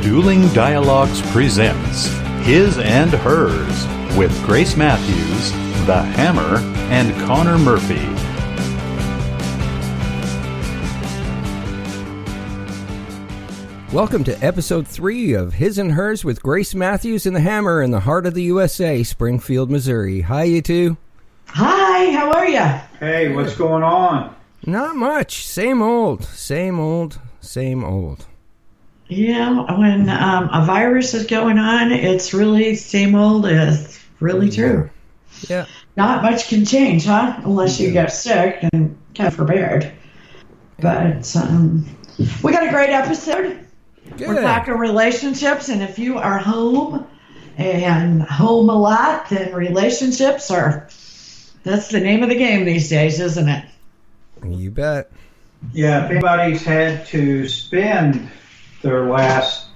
Dueling Dialogues presents His and Hers with Grace Matthews, The Hammer, and Connor Murphy. Welcome to Episode 3 of His and Hers with Grace Matthews and The Hammer in the heart of the USA, Springfield, Missouri. Hi, you two. Hi, how are you? Hey, what's going on? Not much. Same old, same old, same old. Yeah, when a virus is going on, it's really same old. It's really true. Yeah. Not much can change, huh? Unless you get sick and kind of prepared. But we got a great episode. Good. We're talking relationships, and if you are home and home a lot, then relationships that's the name of the game these days, isn't it? You bet. Yeah, if anybody's had to spend their last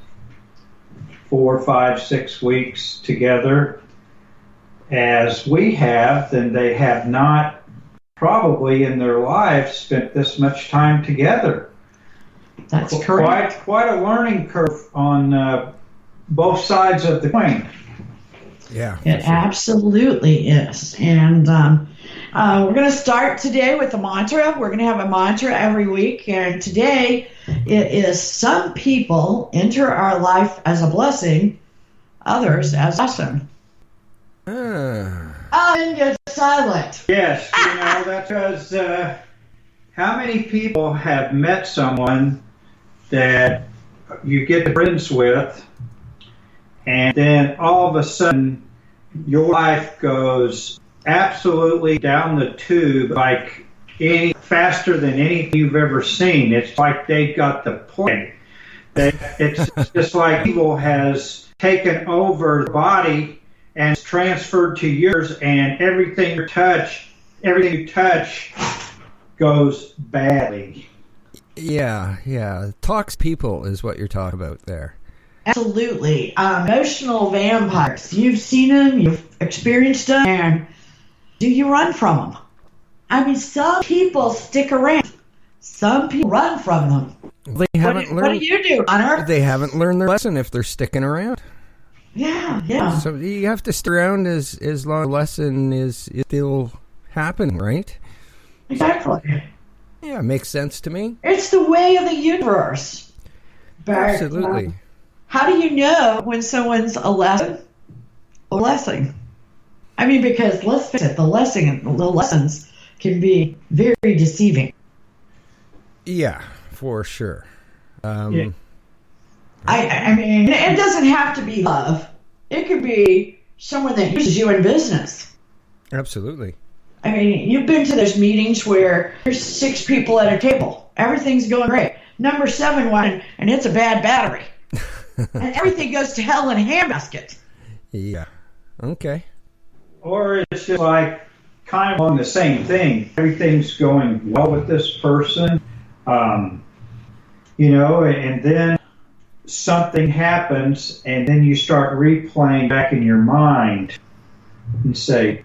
4, 5, 6 weeks together as we have, then they have not probably in their lives spent this much time together. That's correct. Quite a learning curve on both sides of the coin. Yeah. It absolutely is. And we're going to start today with a mantra. We're going to have a mantra every week. And today it is: some people enter our life as a blessing, others as a lesson. And get silent. Yes, that's because how many people have met someone that you get friends with, and then all of a sudden your life goes absolutely down the tube, like faster than anything you've ever seen. It's like they got the plague. It's just like evil has taken over the body and it's transferred to yours, and everything you touch goes badly. Yeah. Toxic people is what you're talking about there. Absolutely. Emotional vampires. You've seen them, you've experienced them, and do you run from them? I mean, some people stick around. Some people run from them. They haven't learned. What do you do, Connor? They haven't learned their lesson if they're sticking around. Yeah. So you have to stick around as long as the lesson is still happening, right? Exactly. Yeah, makes sense to me. It's the way of the universe. But, Absolutely. How do you know when someone's a lesson or blessing? I mean, because let's face it, the lessons can be very deceiving. Yeah, for sure. Yeah. I mean, it doesn't have to be love. It could be someone that uses you in business. Absolutely. I mean, you've been to those meetings where there's 6 people at a table. Everything's going great. Number 7 won, and it's a bad battery. And everything goes to hell in a handbasket. Yeah. Okay. Or it's just like kind of on the same thing. Everything's going well with this person, and then something happens, and then you start replaying back in your mind and say,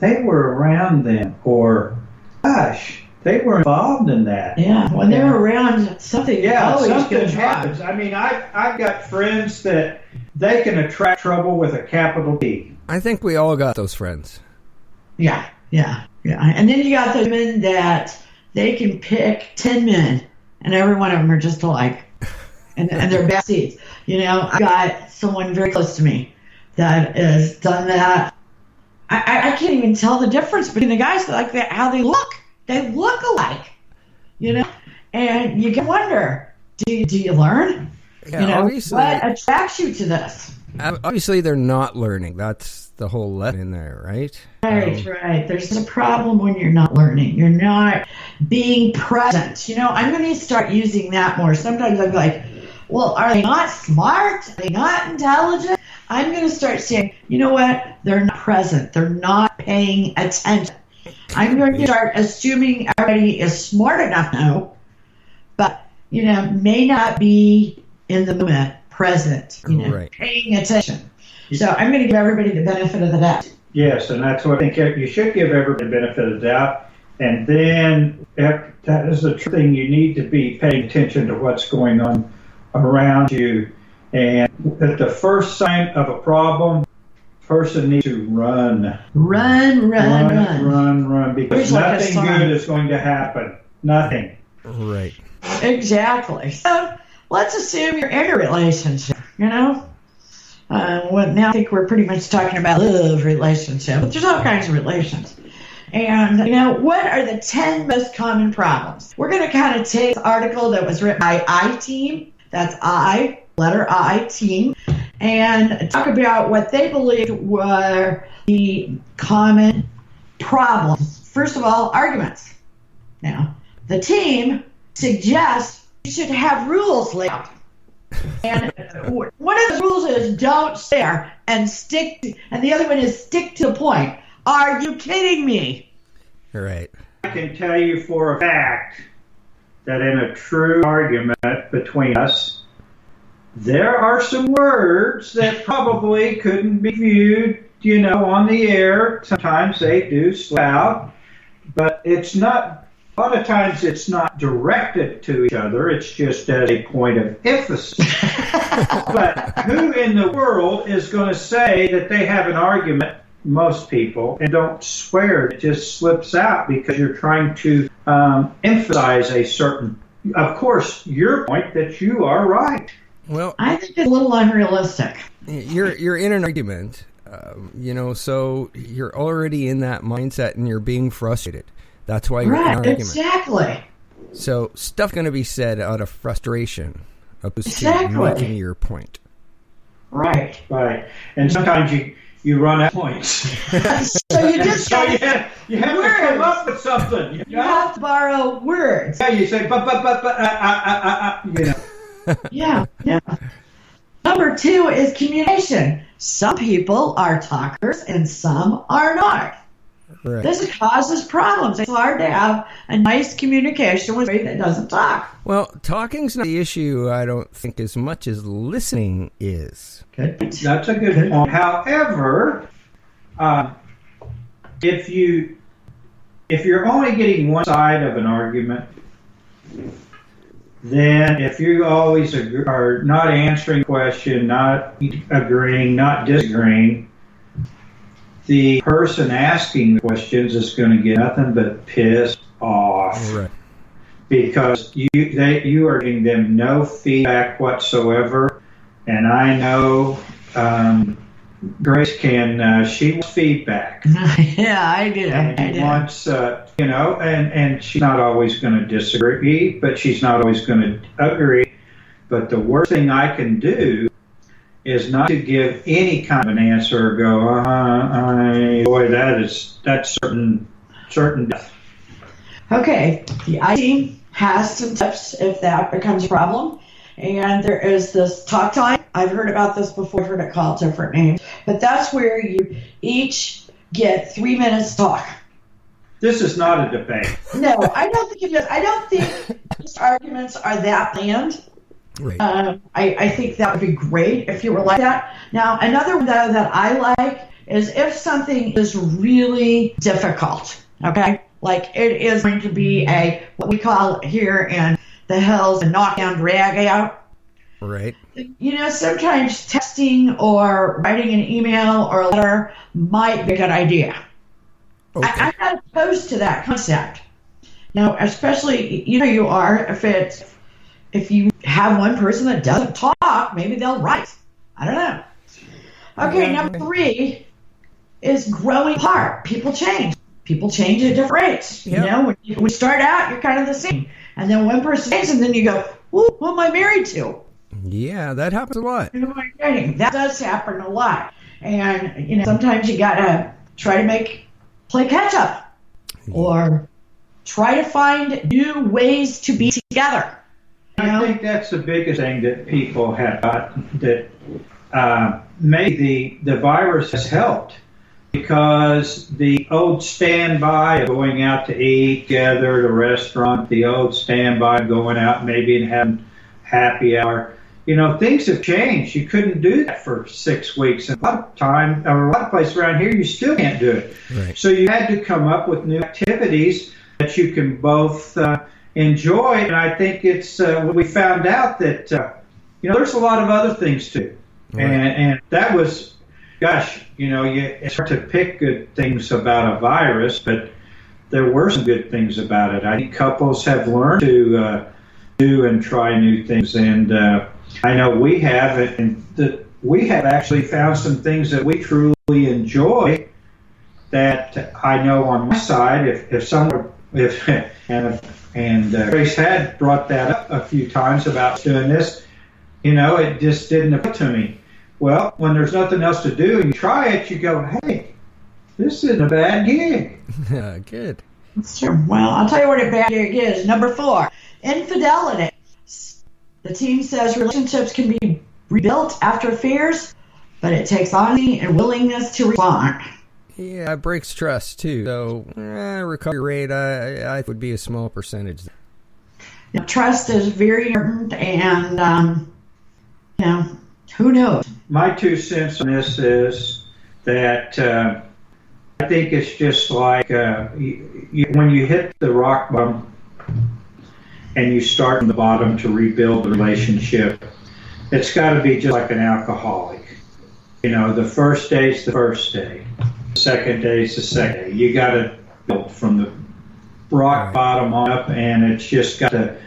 they were around then, or gosh, they were involved in that. Yeah, when they're around, something something happens. I mean, I've got friends that they can attract trouble with a capital D. I think we all got those friends. Yeah. And then you got the women that they can pick 10 men, and every one of them are just alike, and they're bad seeds. I got someone very close to me that has done that. I can't even tell the difference between the guys, like how they look. They look alike, and you can wonder, do you learn? Yeah, obviously, what attracts you to this? Obviously, they're not learning. That's the whole lesson in there, right? Right. There's a problem when you're not learning. You're not being present. I'm going to start using that more. Sometimes I'm like, well, are they not smart? Are they not intelligent? I'm going to start saying, you know what? They're not present. They're not paying attention. I'm going to start assuming everybody is smart enough now, but, may not be in the moment, present, right. Paying attention. So I'm going to give everybody the benefit of the doubt. Yes, and that's what I think you should give everybody the benefit of the doubt. And then that is the thing, you need to be paying attention to what's going on around you. And at the first sign of a problem, person needs to run. Run. Because nothing good is going to happen. Nothing. Right. Exactly. So let's assume you're in a relationship, now I think we're pretty much talking about love relationship, but there's all kinds of relations. And, what are the 10 most common problems? We're going to kind of take the article that was written by I-Team, that's I, letter I, team, and talk about what they believed were the common problems. First of all, arguments. Now, the team suggests you should have rules laid out. And one of the rules is don't stare and and the other one is stick to the point. Are you kidding me? Right. I can tell you for a fact that in a true argument between us, there are some words that probably couldn't be viewed, on the air. Sometimes they do slip out, but it's not. A lot of times it's not directed to each other. It's just as a point of emphasis. But who in the world is going to say that they have an argument? Most people, and don't swear. It just slips out because you're trying to emphasize a certain. Of course, your point that you are right. Well, I think it's a little unrealistic. You're in an argument, so you're already in that mindset and you're being frustrated. That's why you're in an argument. Exactly. So stuff going to be said out of frustration, opposed to making your point. Right. And sometimes you run out of points. So you just so you have to come up with something. You have to borrow words. Yeah, you say but. Yeah. Number 2 is communication. Some people are talkers and some are not. Right. This causes problems. It's hard to have a nice communication with somebody that doesn't talk. Well, talking's not the issue, I don't think, as much as listening is. Good. That's a good point. However, if you're only getting one side of an argument, then if you always are not answering a question, not agreeing, not disagreeing, the person asking the questions is going to get nothing but pissed off. Right. Because you are giving them no feedback whatsoever. And I know Grace she wants feedback. Yeah, I do. And she wants, and she's not always going to disagree, but she's not always going to agree. But the worst thing I can do is not to give any kind of an answer or go, boy, that's certain death. Okay, the I team has some tips if that becomes a problem. And there is this talk time. I've heard about this before. I've heard it called different names. But that's where you each get 3 minutes to talk. This is not a debate. No, I don't think it is. I don't think these arguments are that bland. Right. I think that would be great if you were like that. Now, another one that I like is if something is really difficult, okay? Like it is going to be what we call here in the hills, a knockdown, drag out. Right. Sometimes texting or writing an email or a letter might be a good idea. Okay. I'm not opposed to that concept. Now, especially, you are, if you have one person that doesn't talk, maybe they'll write. I don't know. Okay, number 3 is growing apart. People change. People change at different rates. Yep. When you start out, you're kind of the same. And then one person changes, and then you go, who am I married to? Yeah, that happens a lot. Who am I dating? That does happen a lot. And, sometimes you got to try to play catch up. Or try to find new ways to be together. I think that's the biggest thing that people have got, that maybe the virus has helped, because the old standby of going out to eat together at a restaurant, the old standby of going out maybe and having happy hour, things have changed. You couldn't do that for 6 weeks. And a lot of places around here, you still can't do it. Right. So you had to come up with new activities that you can both enjoy. And I think it's we found out that there's a lot of other things too. Right. And that was, gosh, it's hard to pick good things about a virus, but there were some good things about it. I think couples have learned to do and try new things, and I know we have, and we have actually found some things that we truly enjoy. That I know on my side, if Grace had brought that up a few times about doing this, it just didn't appeal to me. Well, when there's nothing else to do and you try it, you go, hey, this isn't a bad gig. Good. Sure. Well, I'll tell you what a bad gig is. Number 4, infidelity. The team says relationships can be rebuilt after affairs, but it takes honesty and willingness to respond. Yeah, it breaks trust too. So recovery rate, I would be a small percentage. Trust is very important, and who knows? My 2 cents on this is that I think it's just like when you hit the rock bottom and you start from the bottom to rebuild the relationship, it's got to be just like an alcoholic. The first day's the first day. The second day's the second day. You got to build from the rock bottom on up, and it's going to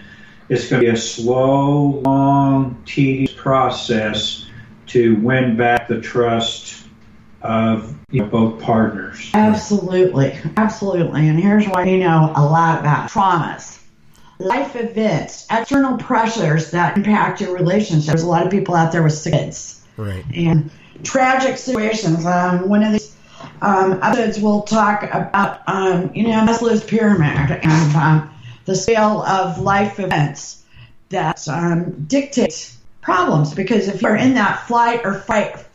be a slow, long, tedious process to win back the trust of both partners. Absolutely. And here's what we know a lot about: traumas, life events, external pressures that impact your relationship. There's a lot of people out there with kids. Right. And tragic situations. One of these episodes we'll talk about, Maslow's pyramid and the scale of life events that dictate problems. Because if you're in that flight or fright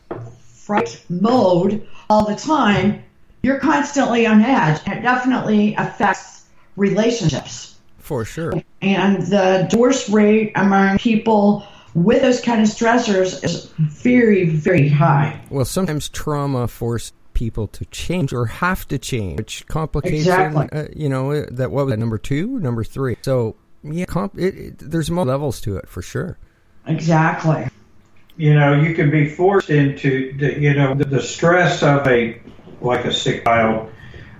mode all the time, you're constantly on edge. It definitely affects relationships. For sure. And the divorce rate among people with those kind of stressors is very, very high. Well, sometimes trauma forces people to change or have to change, which complicates. Exactly. That what was that, number 2, number 3? So yeah, there's more levels to it for sure. Exactly. You can be forced into the stress of a sick child.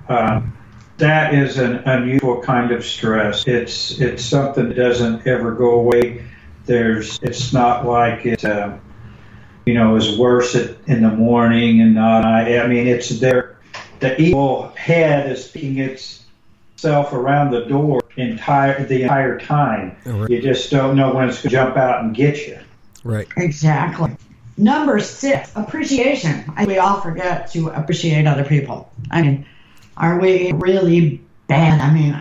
That is an unusual kind of stress. It's something that doesn't ever go away. It's not like it is worse in the morning and not. I mean, it's there. The evil head is speaking itself around the door the entire time. Right. You just don't know when it's going to jump out and get you. Right. Exactly. Number 6, appreciation. We all forget to appreciate other people. I mean, are we really bad? I mean,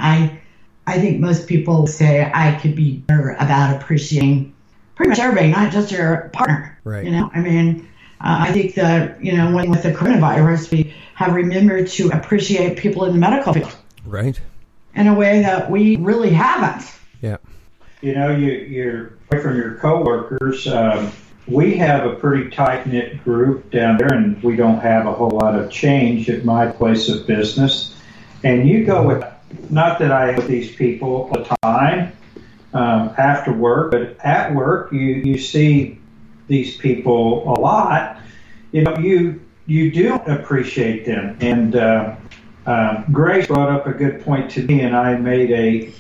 I think most people say I could be better about appreciating pretty much everybody, not just your partner. Right. I mean, I think that, when with the coronavirus, we have remembered to appreciate people in the medical field. Right. In a way that we really haven't. Yeah. You're away from your coworkers. We have a pretty tight-knit group down there, and we don't have a whole lot of change at my place of business. And you go with, not that I have these people all the time after work, but at work you see these people a lot. You do appreciate them. And Grace brought up a good point to me, and I made a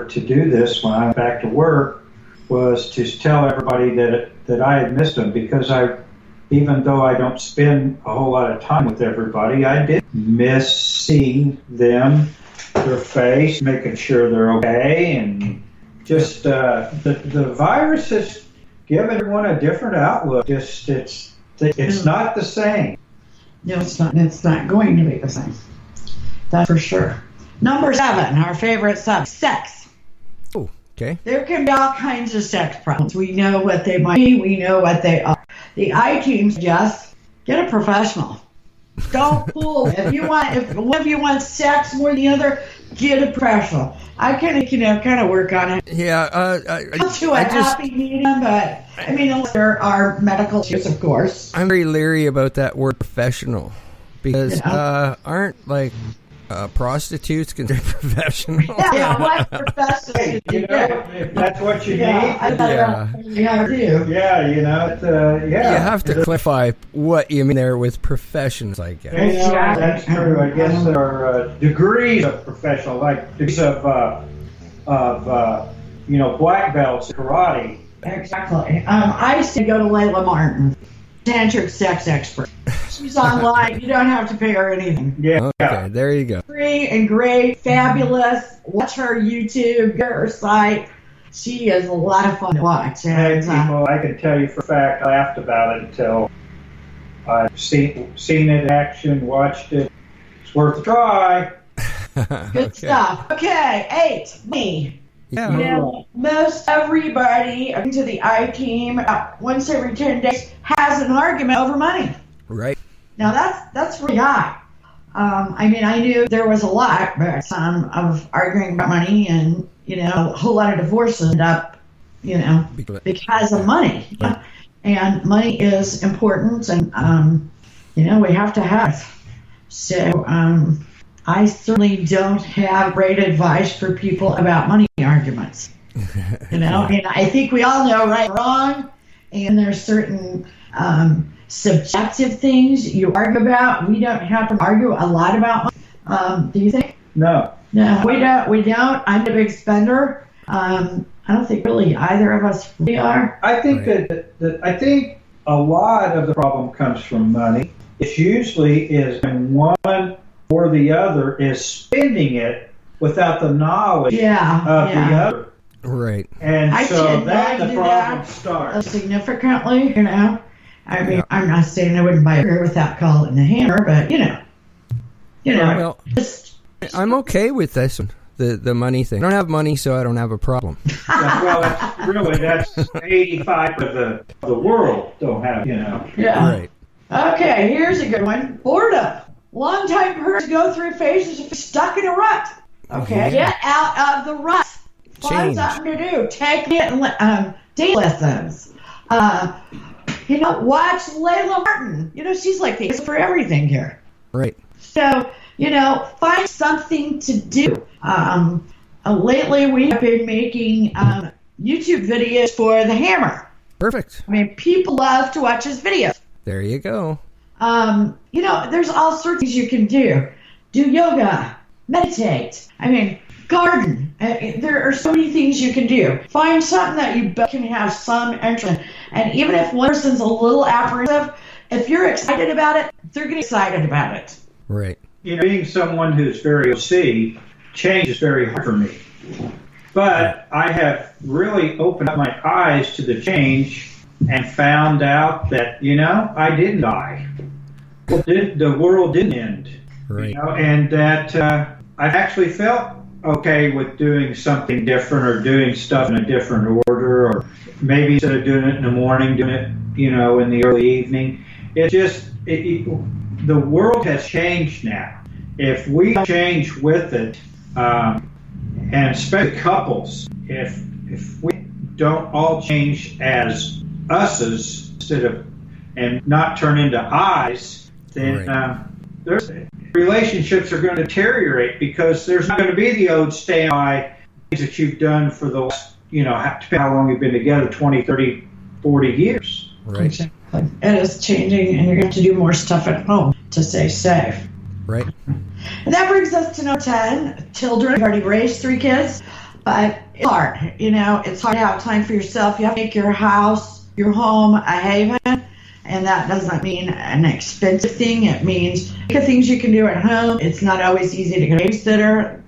to do this when I went back to work, was to tell everybody that I had missed them, because even though I don't spend a whole lot of time with everybody, I did miss seeing them, their face, making sure they're okay, and just the virus has given everyone a different outlook. Just it's not the same. No, it's not. It's not going to be the same. That's for sure. Number 7, our favorite subject, sex. Oh, okay. There can be all kinds of sex problems. We know what they might be. We know what they are. The I team suggests get a professional. Don't fool. If one of you wants sex more than the other, get a professional. I kind of work on it. Yeah. Come to a happy medium, but I mean, unless there are medical issues, of course. I'm very leery about that word professional, because aren't prostitutes can be professional. Yeah, what professionals Hey, do you know, if that's what you need. I do. Yeah, you know, yeah. You have to clarify what you mean there with professionals, I guess. You know, that's true. I guess there are degrees of professional, like degrees of black belts in karate. Exactly. I used to go to Layla Martin, tantric sex expert. She's online. You don't have to pay her anything. Yeah. Okay, there you go. Free and great, fabulous. Watch her YouTube, get her site. She is a lot of fun to watch. Hey, And, people, I can tell you for a fact, I laughed about it until I've seen it in action, watched it. It's worth a try. good stuff. Okay, 8. Me. Yeah. You know, most everybody, according to the I team, once every 10 days has an argument over money. Right. Now that's really high. I mean, I knew there was a lot, but of arguing about money, and a whole lot of divorces end up, because of money. Right. And money is important, and we have to have. So I certainly don't have great advice for people about money arguments. And I think we all know right and wrong, and there's certain subjective things you argue about. We don't have to argue a lot about money. Do you think? No. No, we don't. I'm a big spender. I don't think really either of us really are. I think that I think a lot of the problem comes from money. It usually is when one or the other is spending it without the knowledge of the other. Right. And I so tend that's to the do problem that starts. significantly. I mean, I'm not saying I wouldn't buy a beer without calling the hammer, but Well, just I'm okay with this one, the money thing. I don't have money, so I don't have a problem. Well, that's 85% of the world don't have, yeah. Right. Okay, here's a good one. Boredom. Longtime person go through phases of stuck in a rut. Okay, get out of the rut. Find Change. something to do. Take dance lessons. Watch Layla Martin. She's like the answer for everything here. Right. So, find something to do. Lately, we have been making YouTube videos for the Hammer. Perfect. I mean, people love to watch his videos. There you go. There's all sorts of things you can do. Do yoga, meditate. I mean, garden. There are so many things you can do. Find something that you can have some interest in. And even if one person's a little apprehensive, if you're excited about it, they're getting excited about it. Right. Being someone who's very OC, change is very hard for me. But I have really opened up my eyes to the change and found out that, I didn't die. The world didn't end. Right. And that I've actually felt okay with doing something different or doing stuff in a different order, or maybe instead of doing it in the morning, doing it, in the early evening. It's just, the world has changed now. If we don't change with it, and especially couples, if we don't all change as us's instead of, and not turn into I's, then there's relationships are going to deteriorate, because there's not going to be the old standby things that you've done for the last, depending how long you've been together, 20, 30, 40 years. Right. Exactly. It is changing, and you're going to have to do more stuff at home to stay safe. Right. And that brings us to number 10. Children. I've already raised 3 kids, but it's hard. It's hard to have time for yourself. You have to make your house, your home, a haven. And that doesn't mean an expensive thing. It means the things you can do at home. It's not always easy to get a babysitter.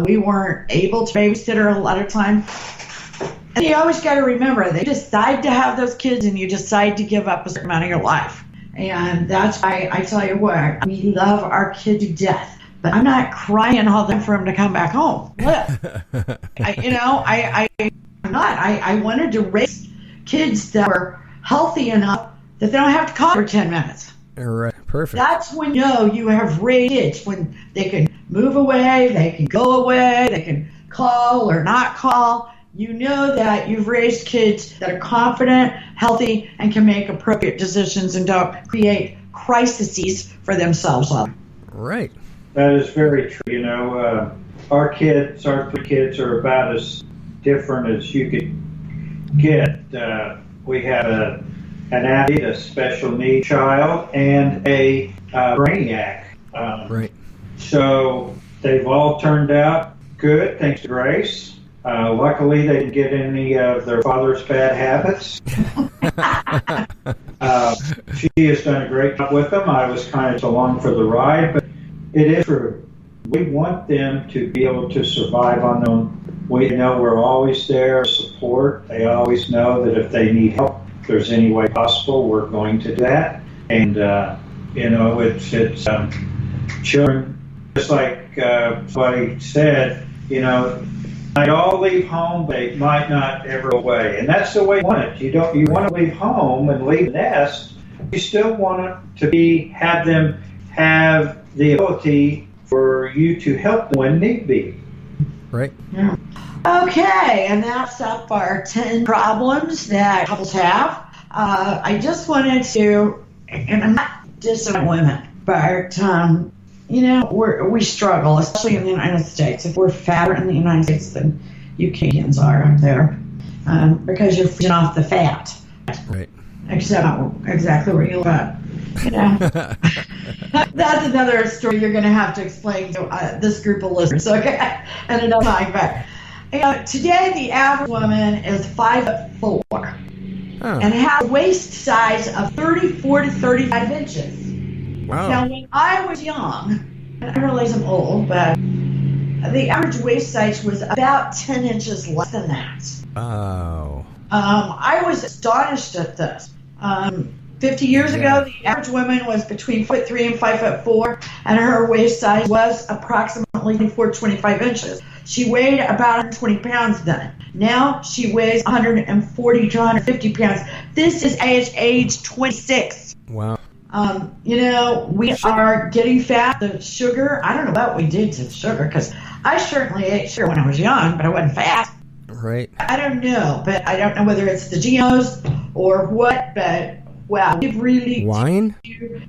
We weren't able to babysitter a lot of time. And you always got to remember, they decide to have those kids, and you decide to give up a certain amount of your life. And that's why I tell you what, we love our kid to death. But I'm not crying all the time for him to come back home. Look, I'm not. I wanted to raise kids that were healthy enough that they don't have to call for 10 minutes. Right. Perfect. That's when you have raised kids, when they can move away, they can go away, they can call or not call. You know that you've raised kids that are confident, healthy, and can make appropriate decisions and don't create crises for themselves. Right. That is very true. You know, our three kids are about as different as you could get. We have an athlete, a special needs child, and a brainiac. Right. So they've all turned out good, thanks to Grace. Luckily, they didn't get any of their father's bad habits. She has done a great job with them. I was kind of along for the ride, but it is true. We want them to be able to survive on their own. We know we're always there to support. They always know that if they need help, if there's any way possible, we're going to do that. And, you know, it's children, just like somebody said, you know, might all leave home, but they might not ever go away. And that's the way you want it. You want to leave home and leave the nest. You still want to have them have the ability for you to help them when need be. Right. Yeah. Okay, and that's up our 10 problems that couples have. I just wanted to, and I'm not dissing women, but you know, we struggle, especially in the United States. If we're fatter in the United States than you Canadians are up there, because you're freezing off the fat. Right. Except not exactly where you live at. You know, that's another story you're going to have to explain to this group of listeners, okay? And another time, but you know, today the average woman is 5'4", and has a waist size of 34 to 35 inches. Wow. Now, when I was young, and I realize I'm old, but the average waist size was about 10 inches less than that. Wow. I was astonished at this. 50 years ago, the average woman was between 5'3" and 5'4", and her waist size was approximately 24 to 25 inches. She weighed about 120 pounds then. Now she weighs 140 to 150 pounds. This is age 26. Wow. You know, we are getting fat. The sugar, I don't know what we did to the sugar, because I certainly ate sugar when I was young, but I wasn't fat. Right. I don't know, but I don't know whether it's the GMOs or what, but wow, we've really... Wine?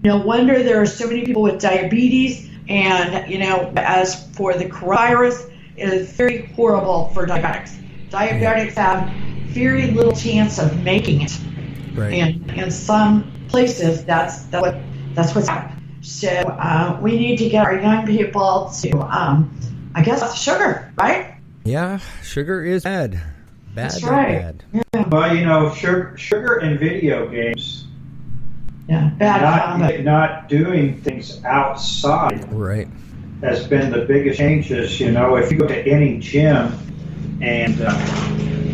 No wonder there are so many people with diabetes, and, you know, as for the coronavirus, it is very horrible for diabetics. Diabetics have very little chance of making it. Right. And in some places, that's what's happened. So we need to get our young people to, I guess, sugar, right? Yeah, sugar is bad. Bad. That's right. Bad. Yeah. Well, you know, sugar in video games. Yeah, bad. Not doing things outside. Right. Has been the biggest changes. You know, if you go to any gym and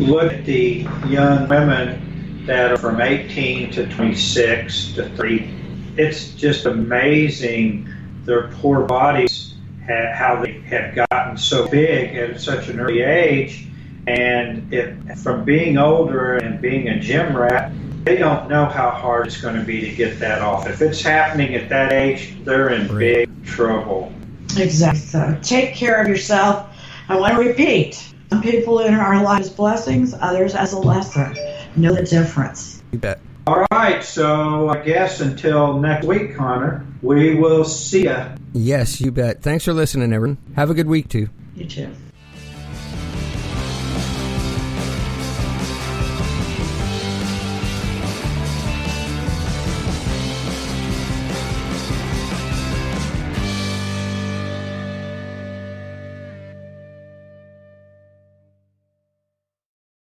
look at the young women that are from 18 to 26 to 30, it's just amazing their poor bodies, how they have gotten so big at such an early age. And from being older and being a gym rat, they don't know how hard it's going to be to get that off. If it's happening at that age, they're in big trouble. Exactly. So take care of yourself. I want to repeat, some people in our lives blessings, others as a lesson. Know the difference. You bet. All right, so I guess until next week, Connor, we will see ya. Yes, you bet. Thanks for listening, everyone. Have a good week, too. You too.